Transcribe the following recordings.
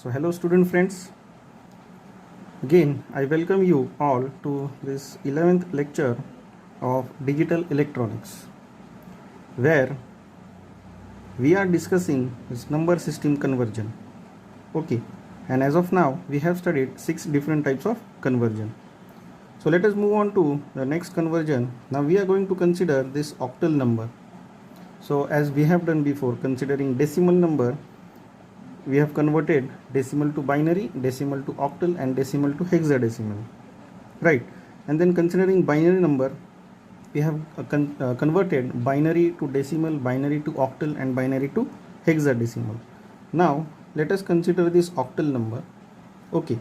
So hello student friends, again I welcome you all to this 11th lecture of digital electronics, where we are discussing this number system conversion. Okay, and as of now we have studied 6 different types of conversion. So let us move on to the next conversion. Now we are going to consider this octal number. So as we have done before, considering decimal number, we have converted decimal to binary, decimal to octal, and decimal to hexadecimal, right? And then considering binary number, we have converted binary to decimal, binary to octal, and binary to hexadecimal. Now let us consider this octal number. Okay,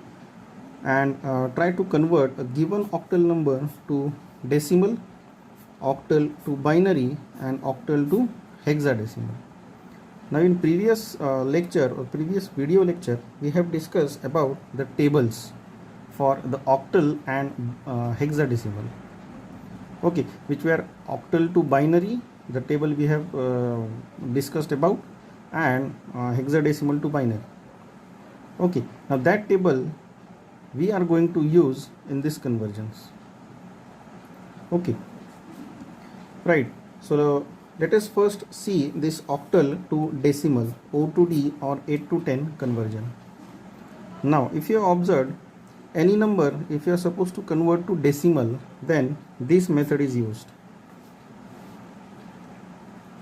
and try to convert a given octal number to decimal, octal to binary, and octal to hexadecimal. Now in previous lecture or previous video lecture, we have discussed about the tables for the octal and hexadecimal. Okay, which were octal to binary, the table we have discussed about, and hexadecimal to binary. Okay, now that table we are going to use in this conversions. Okay, right. So let us first see this octal to decimal, O to D or 8 to 10 conversion. Now if you have observed any number, if you are supposed to convert to decimal, then this method is used.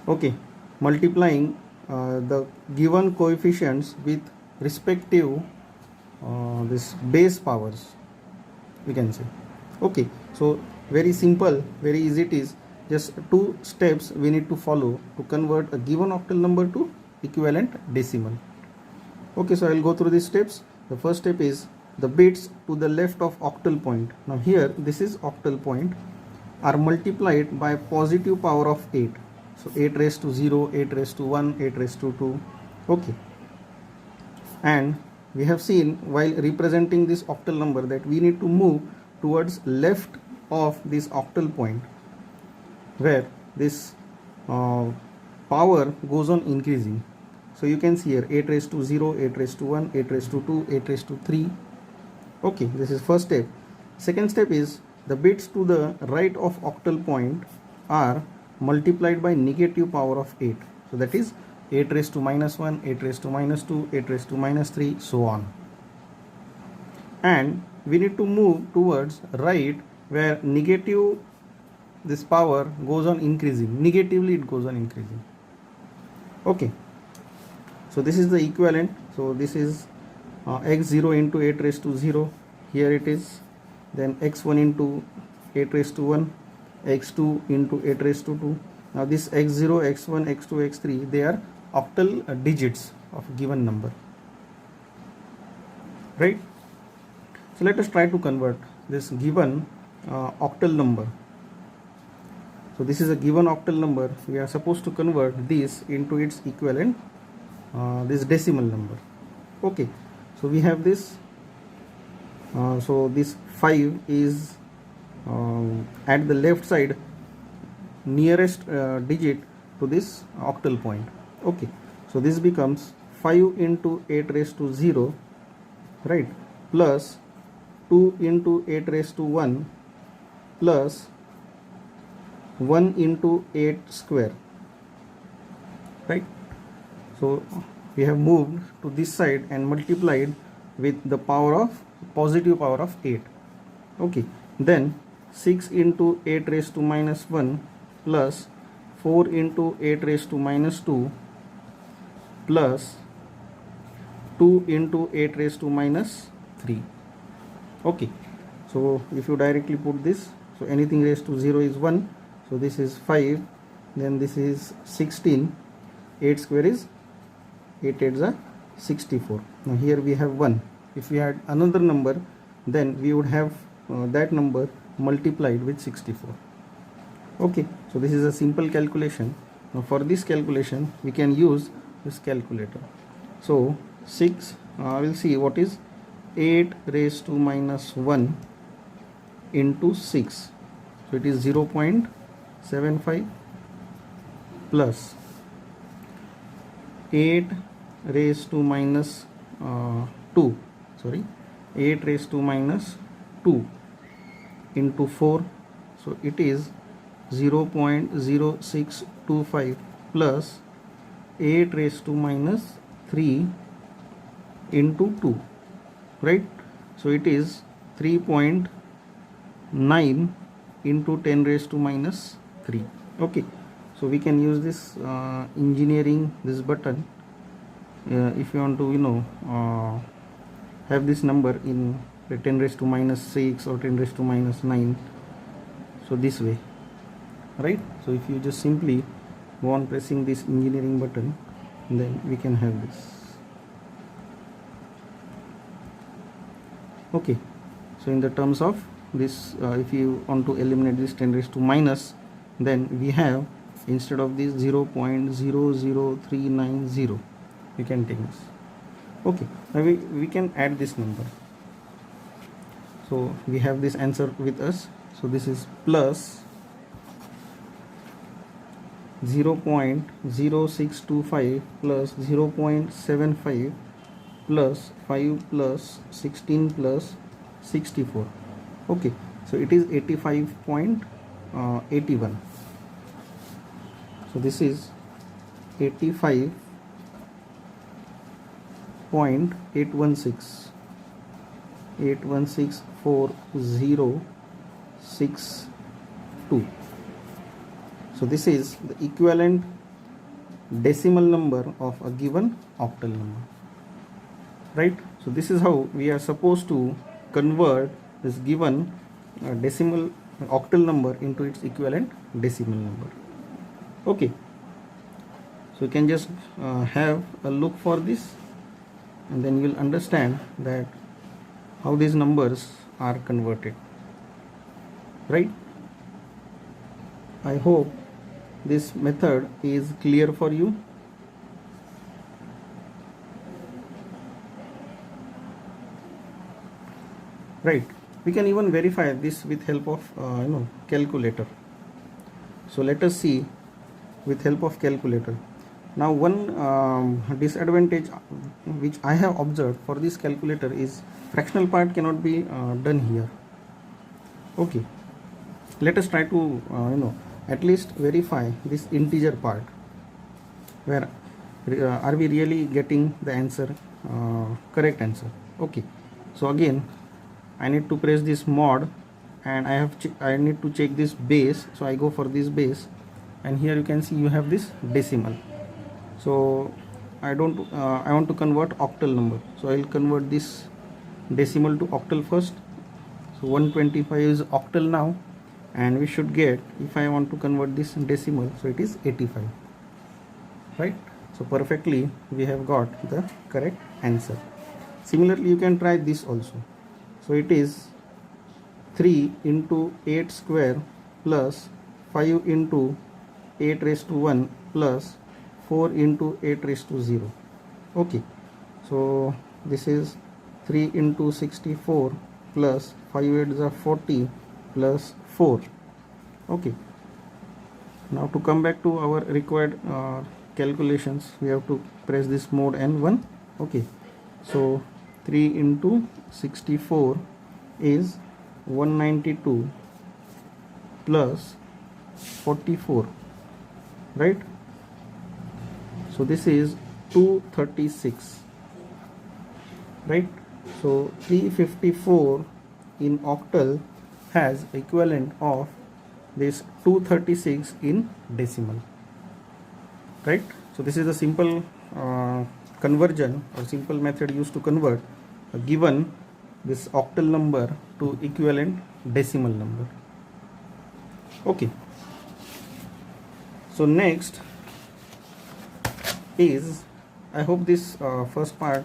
Okay, multiplying the given coefficients with respective this base powers, we can say. Okay, so very simple, very easy it is. Just 2 steps we need to follow to convert a given octal number to equivalent decimal. Okay, so I will go through these steps. The first step is the bits to the left of octal point. Now here this is octal point, are multiplied by positive power of 8. So 8 raised to 0, 8 raised to 1, 8 raised to 2. Okay, and we have seen while representing this octal number that we need to move towards left of this octal point, where this power goes on increasing. So you can see here 8 raised to 0, 8 raised to 1, 8 raised to 2, 8 raised to 3. Okay, this is first step. Second step is the bits to the right of octal point are multiplied by negative power of 8. So that is 8 raised to minus 1, 8 raised to minus 2, 8 raised to minus 3, so on. And we need to move towards right, where negative this power goes on increasing, negatively it goes on increasing. Okay, so this is the equivalent. So this is x0 into 8 raised to 0, here it is, then x1 into 8 raised to 1, x2 into 8 raised to 2. Now this x0, x1, x2, x3, they are octal digits of a given number, right? So let us try to convert this given octal number. So this is a given octal number. We are supposed to convert this into its equivalent, this decimal number. Okay, so we have this. So this 5 is at the left side, nearest digit to this octal point. Okay, so this becomes 5 into 8 raised to 0, right, plus 2 into 8 raised to 1 plus 1 into 8 square, right? So we have moved to this side and multiplied with the power of positive power of 8. Okay, then 6 into 8 raised to minus 1 plus 4 into 8 raised to minus 2 plus 2 into 8 raised to minus 3. Okay, so if you directly put this, so anything raised to 0 is 1. So this is 5, then this is 16, 8 square is 8 8s are 64. Now here we have 1. If we had another number, then we would have that number multiplied with 64. Okay, so this is a simple calculation. Now for this calculation we can use this calculator. So 6, we'll see what is 8 raised to minus 1 into 6. So it is 0.75 plus 8 raised to minus 2, sorry, 8 raised to minus 2 into 4, so it is 0.0625 plus 8 raised to minus 3 into 2, right? So it is 3.9 into 10 raised to minus 3. Okay, so we can use this engineering this button if you want to have this number in 10 raised to minus 6 or 10 raised to minus 9, so this way, right? So if you just simply go on pressing this engineering button, then we can have this. Okay, so in the terms of this, if you want to eliminate this 10 raised to minus, then we have, instead of this, 0.00390, you can take this. Okay, now we can add this number. So we have this answer with us. So this is plus 0.0625 plus 0.75 plus 5 plus 16 plus 64. Okay, so it is 85.81. So this is 85.816 8164062. So this is the equivalent decimal number of a given octal number, right? So this is how we are supposed to convert this given decimal octal number into its equivalent decimal number. Okay, so you can just have a look for this, and then you will understand that how these numbers are converted, right? I hope this method is clear for you. Right, we can even verify this with help of calculator. So let us see with help of calculator. Now one disadvantage which I have observed for this calculator is fractional part cannot be done here. Okay, let us try to at least verify this integer part, where are we really getting the answer, correct answer. Okay, so again I need to press this mod, and I need to check this base, so I go for this base, and here you can see you have this decimal. So I want to convert octal number, so I will convert this decimal to octal first. So 125 is octal now, and we should get, if I want to convert this decimal, so it is 85, right? So perfectly we have got the correct answer. Similarly you can try this also. So it is 3 into 8 square plus 5 into 8 raised to 1 plus 4 into 8 raised to 0. Okay, so this is 3 into 64 plus 5 8s are 40 plus 4. Okay, now to come back to our required calculations, we have to press this mode N1. Okay, so 3 into 64 is 192 plus 44, right? So this is 236, right? So 354 in octal has equivalent of this 236 in decimal, right? So this is a simple conversion or simple method used to convert a given this octal number to equivalent decimal number. Okay, so next is, I hope this first part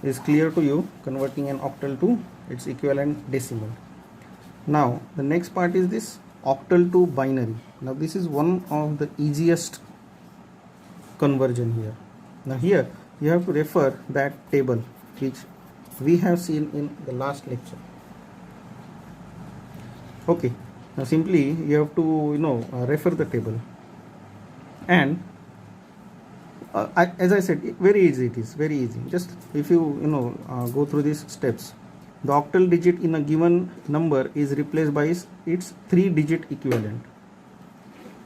is clear to you, converting an octal to its equivalent decimal. Now the next part is this octal to binary. Now this is one of the easiest conversion here. Now here you have to refer that table which we have seen in the last lecture. Okay, now simply you have to refer the table, and As I said, very easy. It is very easy. Just if you go through these steps, the octal digit in a given number is replaced by its 3-digit equivalent.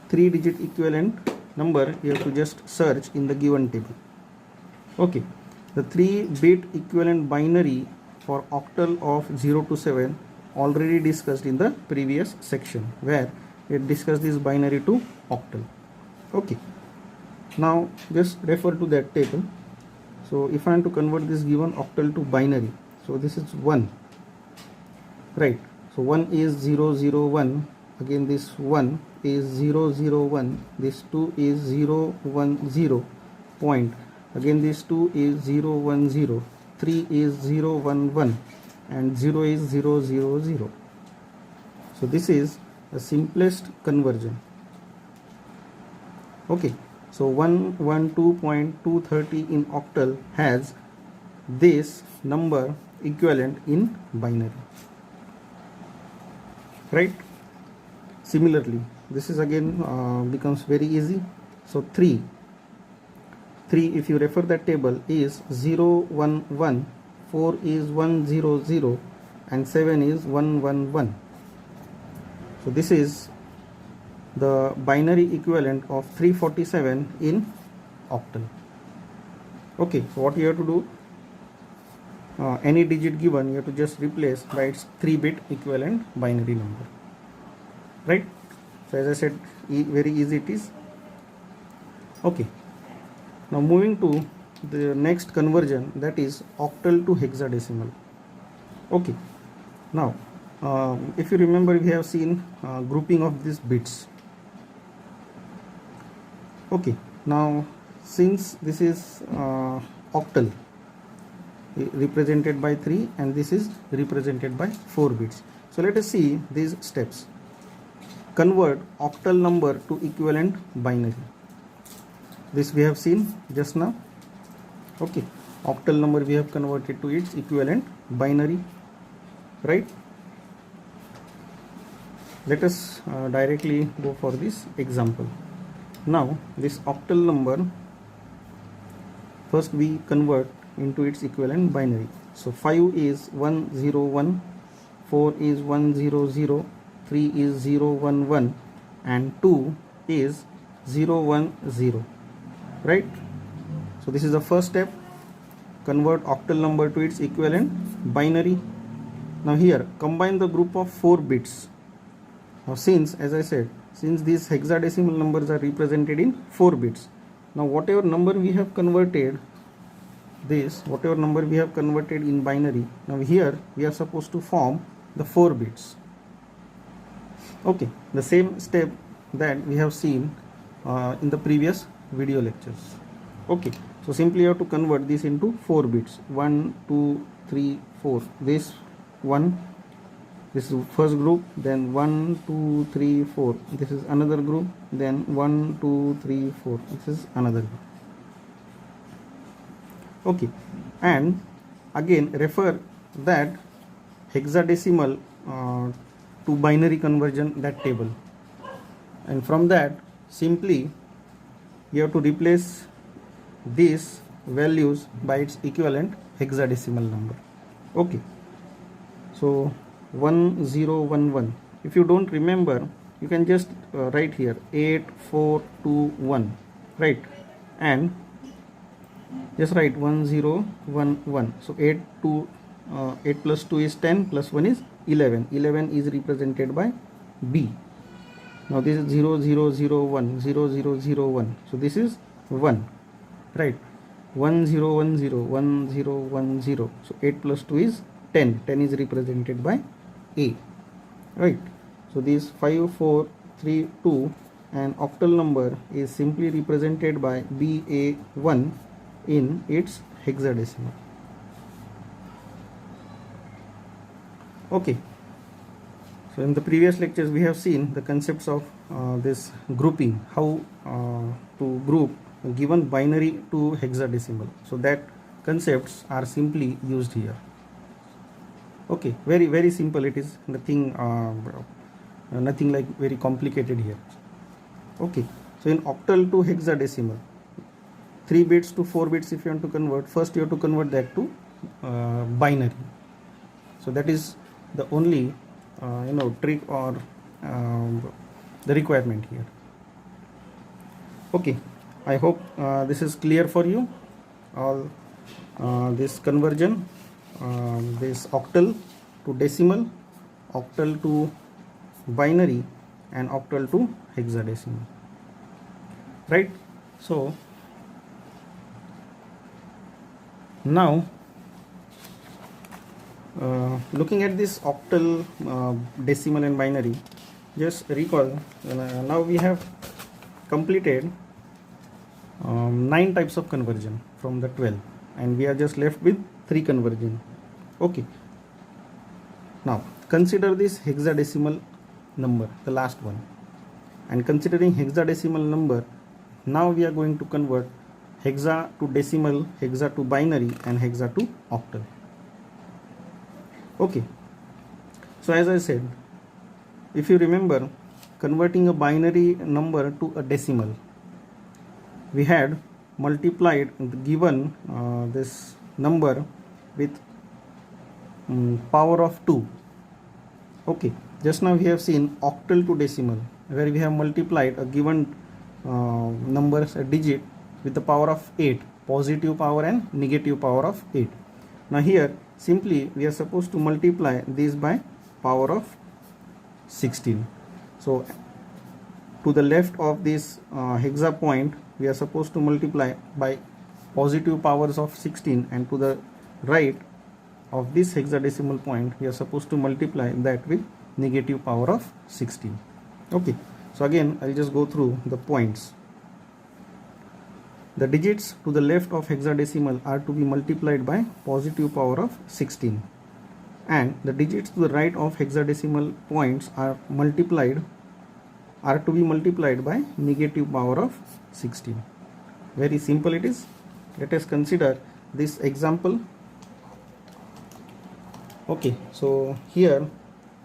3-digit equivalent number you have to just search in the given table. Okay, the 3-bit equivalent binary for octal of 0 to 7 already discussed in the previous section, where we discussed this binary to octal. Okay, now just refer to that table. So if I am to convert this given octal to binary, so this is 1, right? So 1 is 0 0 1, again this 1 is 0 0 1, this 2 is 0 1 0 point, again this 2 is 0 1 0, 3 is 0 1 1, and 0 is 0 0 0. So this is the simplest conversion. Okay, so 112.230 in octal has this number equivalent in binary, right? Similarly, this is again becomes very easy. So 3, if you refer that table, is 0 1 1, 4 is 1 0 0, and 7 is 1 1 1. So this is the binary equivalent of 347 in octal. Okay, so what you have to do, any digit given you have to just replace by its 3-bit equivalent binary number, right? So as I said, very easy it is. Okay, now moving to the next conversion, that is octal to hexadecimal. Okay, now if you remember, we have seen grouping of these bits. Okay, now since this is octal represented by 3 and this is represented by 4 bits, so let us see these steps. Convert octal number to equivalent binary. This we have seen just now. Okay, octal number we have converted to its equivalent binary, right? Let us directly go for this example. Now this octal number, first we convert into its equivalent binary. So 5 is 1 0 1, 4 is 1 0 0, 3 is 0 1 1, and 2 is 0 1 0, right? So this is the first step, convert octal number to its equivalent binary. Now here combine the group of 4 bits. Now since, as I said, since these hexadecimal numbers are represented in 4 bits, now whatever number we have converted in binary, now here we are supposed to form the 4 bits. Okay, the same step that we have seen in the previous video lectures. Okay, so simply you have to convert this into 4 bits. 1 2 3 4, this 1, this is first group, then 1 2 3 4, this is another group, then 1 2 3 4, this is another group. Okay, and again refer that hexadecimal to binary conversion, that table, and from that simply you have to replace these values by its equivalent hexadecimal number. Okay, so 1011, if you don't remember, you can just write here 8421, right? And just write 1011. So 8 plus 2 is 10, plus 1 is 11. 11 is represented by B. Now this is 0001, 0001. So this is 1, right? 1010, 1010. So 8 plus 2 is 10. 10 is represented by A, right? So this 5432, and octal number is simply represented by BA1 in its hexadecimal. Okay, so in the previous lectures we have seen the concepts of this grouping, how to group a given binary to hexadecimal. So that concepts are simply used here. Okay, very simple it is, nothing like very complicated here. Okay, so in octal to hexadecimal, 3 bits to 4 bits if you want to convert, first you have to convert that to binary. So that is the only trick or the requirement here. Okay, I hope this is clear for you, all this conversion, this octal to decimal, octal to binary, and octal to hexadecimal, right? So now looking at this octal, decimal and binary, just recall now we have completed 9 types of conversion from the 12, and we are just left with 3 conversion. Okay, now consider this hexadecimal number, the last one, and considering hexadecimal number, now we are going to convert hexa to decimal, hexa to binary, and hexa to octal. Okay, so as I said, if you remember, converting a binary number to a decimal, we had multiplied the given this number with power of 2. Okay, just now we have seen octal to decimal, where we have multiplied a given numbers, a digit, with the power of 8, positive power and negative power of 8. Now here simply we are supposed to multiply this by power of 16. So to the left of this hexa point, we are supposed to multiply by positive powers of 16, and to the right of this hexadecimal point, we are supposed to multiply that with negative power of 16. Okay, so again I'll just go through the points. The digits to the left of hexadecimal are to be multiplied by positive power of 16, and the digits to the right of hexadecimal points are to be multiplied by negative power of 16. Very simple it is. Let us consider this example. Okay, so here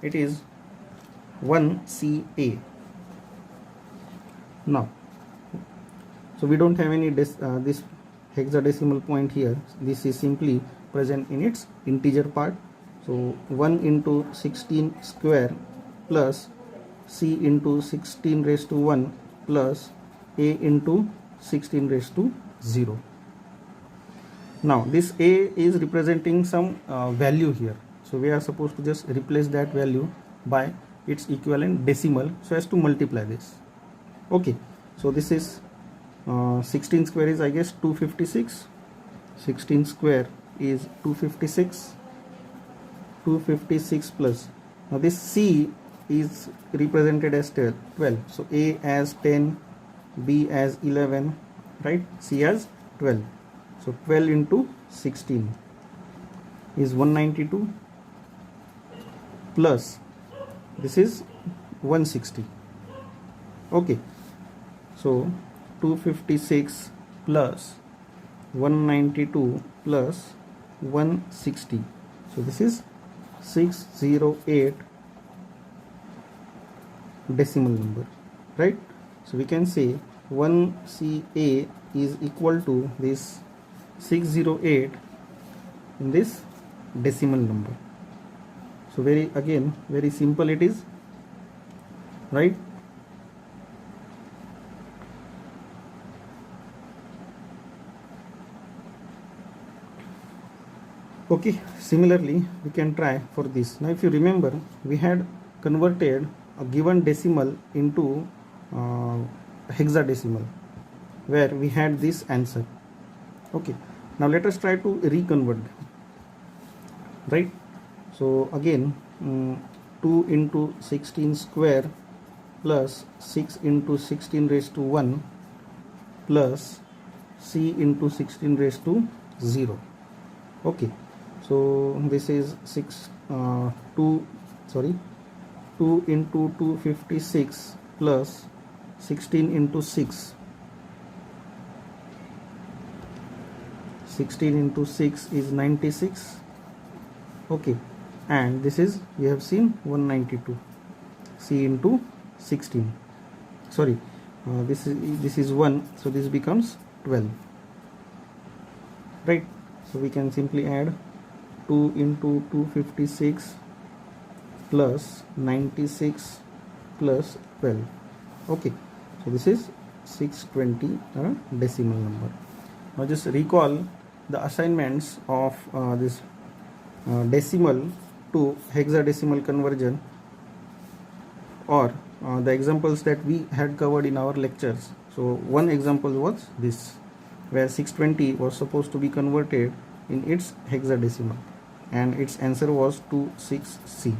it is 1CA. Now, so we don't have any this hexadecimal point here. This is simply present in its integer part. So 1 into 16 square plus C into 16 raised to 1 plus A into 16 raised to 0. Now this A is representing some value here. So we are supposed to just replace that value by its equivalent decimal so as to multiply this. Okay, so this is 16 square is, I guess, 256. 16 square is 256. 256 plus. Now this C is represented as 12. So A as 10, B as 11, right? C as 12. So 12 into 16 is 192 plus this is 160. Okay, so 256 plus 192 plus 160. So this is 608 decimal number, right? So we can say 1CA is equal to this 608 in this decimal number. So very simple it is, right? Okay, similarly we can try for this. Now if you remember, we had converted a given decimal into hexadecimal, where we had this answer. Okay, now let us try to reconvert them, right? So again 2 into 16 square plus 6 into 16 raised to 1 plus C into 16 raised to 0. Okay, so this is 2 into 256 plus 16 into 6. 16 into 6 is 96. Okay, and this is, we have seen, 192. C into 16. Sorry, this is 1, so this becomes 12. right? So we can simply add 2 into 256 plus 96 plus 12. Okay, so this is 620, decimal number. Now just recall the assignments of this decimal to hexadecimal conversion, or the examples that we had covered in our lectures. So one example was this, where 620 was supposed to be converted in its hexadecimal, and its answer was 26C.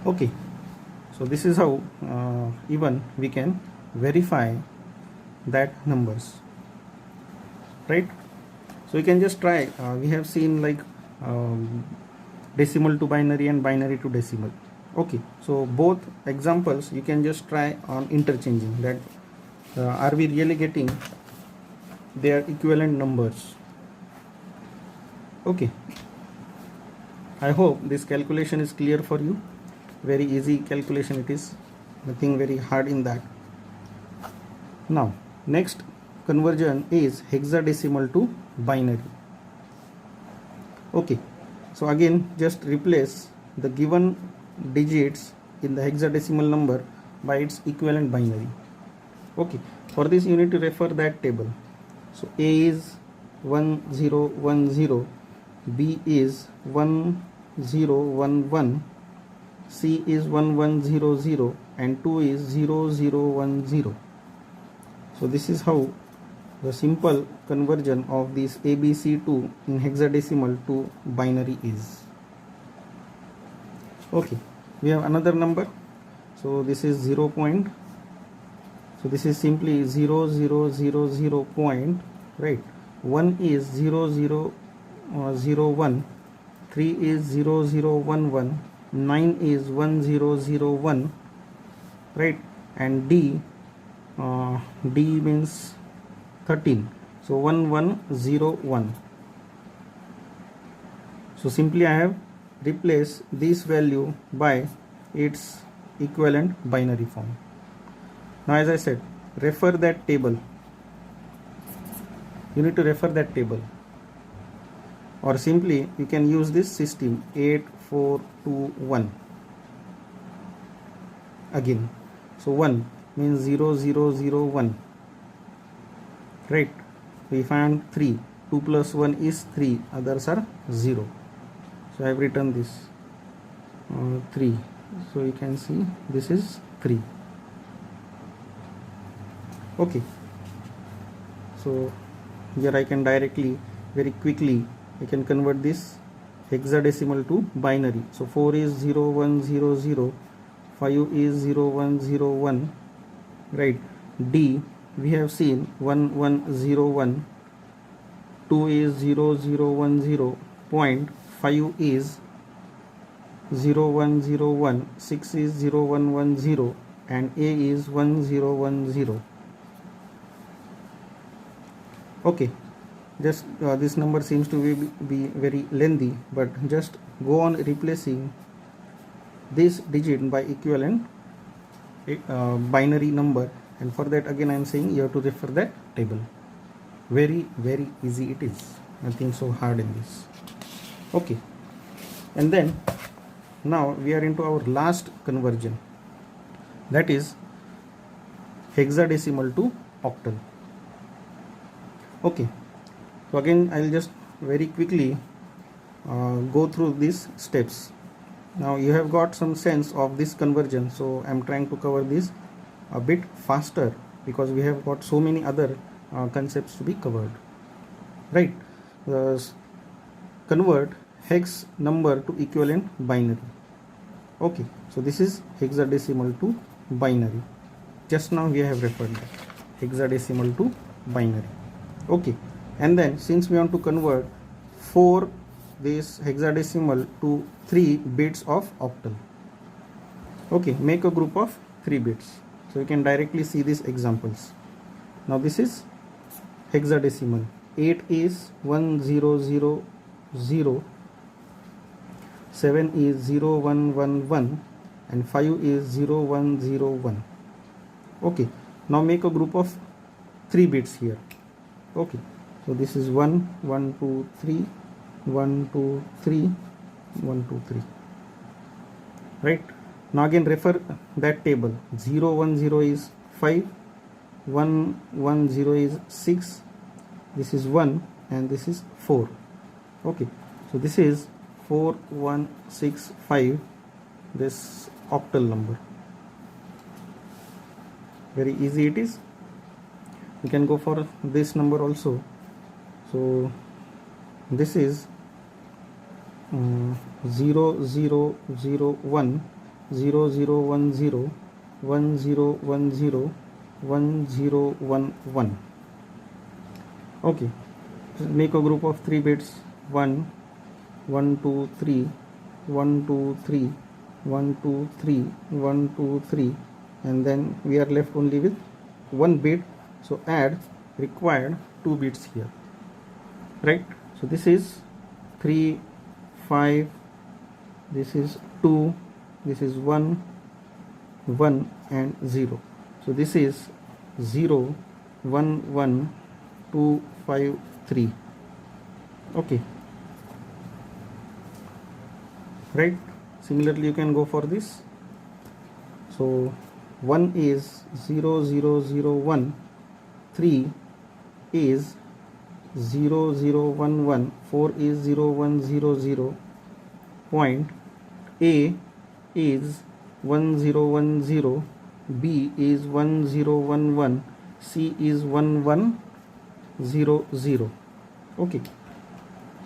Okay, so this is how even we can verify that numbers, right? So you can just try. We have seen like decimal to binary and binary to decimal. Okay, so both examples you can just try on interchanging that. Are we really getting their equivalent numbers? Okay, I hope this calculation is clear for you. Very easy calculation it is, nothing very hard in that. Now next conversion is hexadecimal to binary. Okay, so again just replace the given digits in the hexadecimal number by its equivalent binary. Okay, for this you need to refer that table. So A is 1010, B is 1011, C is 1100, and 2 is 0010. So this is how the simple conversion of this ABC2 in hexadecimal to binary is. Okay, we have another number. So this is 0 point. So this is simply 0000 point, right? 1 is 0001, 3 is 0011, 9 is 1001, right? And D means 13, so 1101. So simply I have replaced this value by its equivalent binary form. Now as I said, refer that table. You need to refer that table, or simply you can use this system 8421 again. So 1 means 0001, right? We found 3, 2 plus 1 is 3, others are 0. So I have written this 3, so you can see this is 3. Okay, so here I can directly, very quickly, I can convert this hexadecimal to binary. So 4 is 0100, 5 is 0101, right? D we have seen 1101, 2 is 0010, point 5 is 0101, 6 is 0110, and A is 1010. Okay, just this number seems to be very lengthy, but just go on replacing this digit by equivalent binary number, and for that again I am saying you have to refer that table. Very easy it is, nothing so hard in this. Okay, and then now we are into our last conversion, that is hexadecimal to octal. Okay, so again I will just very quickly go through these steps. Now you have got some sense of this conversion, so I am trying to cover this a bit faster because we have got so many other concepts to be covered, right? Convert hex number to equivalent binary. Okay, so this is hexadecimal to binary. Just now we have referred that hexadecimal to binary. Okay, and then since we want to convert this hexadecimal to 3 bits of octal, okay, make a group of 3 bits. So you can directly see these examples. Now this is hexadecimal. 8 is 1000, 7 is 0111, and 5 is 0101. Okay, now make a group of 3 bits here. Okay, so So this is 1 1 2 3 1 2 3 1 2 3, right? Now again refer that table. 0 1 0 is 5, 1 1 0 is 6, this is 1, and this is 4. Okay, so this is 4165, this octal number. Very easy it is. We can go for this number also. So this is 0 0 0 1 0 0 1 0 1 0 1 0 1 0 1 1. Okay, make a group of 3 bits. 1 1 2 3 1 2 3 1 2 3 1 2 3, and then we are left only with 1 bit, so add required 2 bits here, right? So this is 3 5, this is 2, this is 1 1 and 0. So this is 0 1 1 2 5 3. Okay, right? Similarly you can go for this. So 1 is 0 0 0 1, 3 is 0 0 1 1, 4 is 0 1 0 0, point A is 1 0 1 0, B is 1 0 1 1, C is 1 1 0 0. Okay,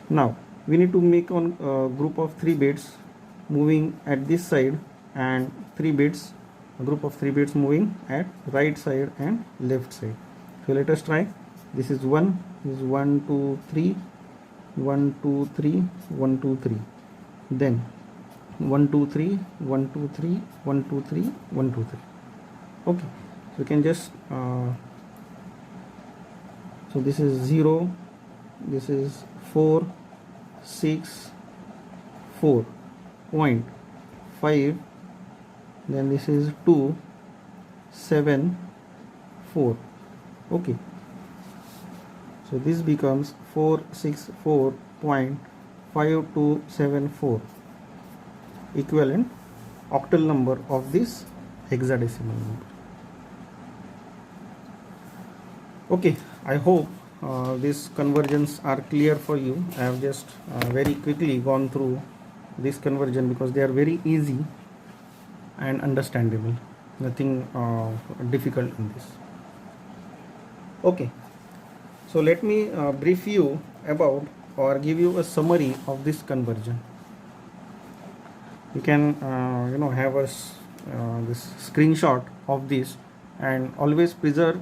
now we need to make a group of 3 bits moving at this side, and 3 bits, a group of 3 bits moving at right side and left side. So let us try. This is 1, this is 1 2 3 1 2 3 1 2 3, then 1 2 3 1 2 3 1 2 3 1 2 3. Okay, so you can just so this is 0, this is 4 6 4, point 5, then this is 2 7 4. Okay, so this becomes 464.5274, equivalent octal number of this hexadecimal number. Okay, I hope these conversions are clear for you. I have just very quickly gone through this conversion because they are very easy and understandable, nothing difficult in this. Okay, so let me brief you about or give you a summary of this conversion. You can have a this screenshot of this and always preserve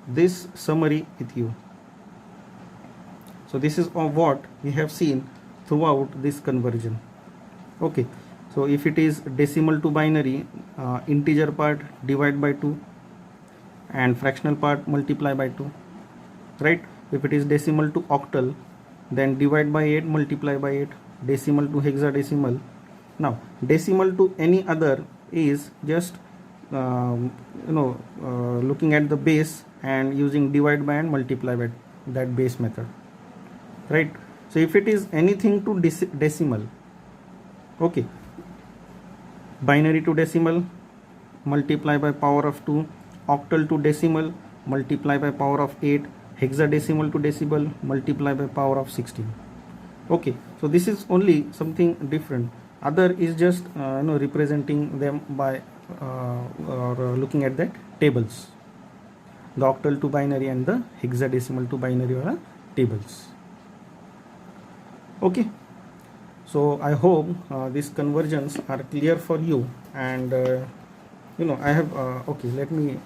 this summary with you. So this is what we have seen throughout this conversion. Okay, so if it is decimal to binary, integer part divide by 2 and fractional part multiply by 2, right? If it is decimal to octal, then divide by 8 multiply by 8. Decimal to hexadecimal. Now decimal to any other is just looking at the base and using divide by and multiply by that base method, right? So if it is anything to decimal, okay, binary to decimal multiply by power of 2, octal to decimal multiply by power of 8, hexadecimal to decimal multiply by power of 16. Okay, so this is only something different. Other is just representing them by or looking at the tables. The octal to binary and the hexadecimal to binary are tables. Okay, so I hope these conversions are clear for you, and I have okay, let me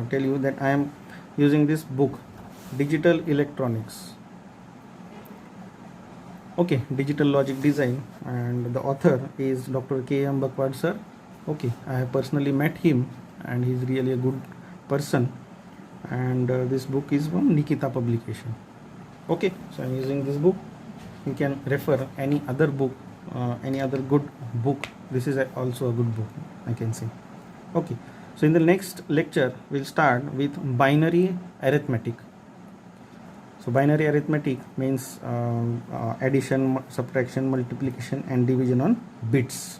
tell you that I am using this book, Digital Electronics, okay, Digital Logic Design, and the author is Dr. K.M. Bakwad sir. Okay, I have personally met him and he is really a good person, and this book is from Nikita publication. Okay, so I am using this book. You can refer any other book, any other good book. This is also a good book, I can say. Okay, so in the next lecture we'll start with binary arithmetic. So binary arithmetic means addition, subtraction, multiplication and division on bits.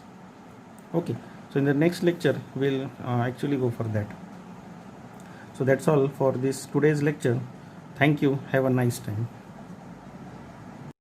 Okay, so in the next lecture we'll actually go for that. So that's all for this today's lecture. Thank you. Have a nice time.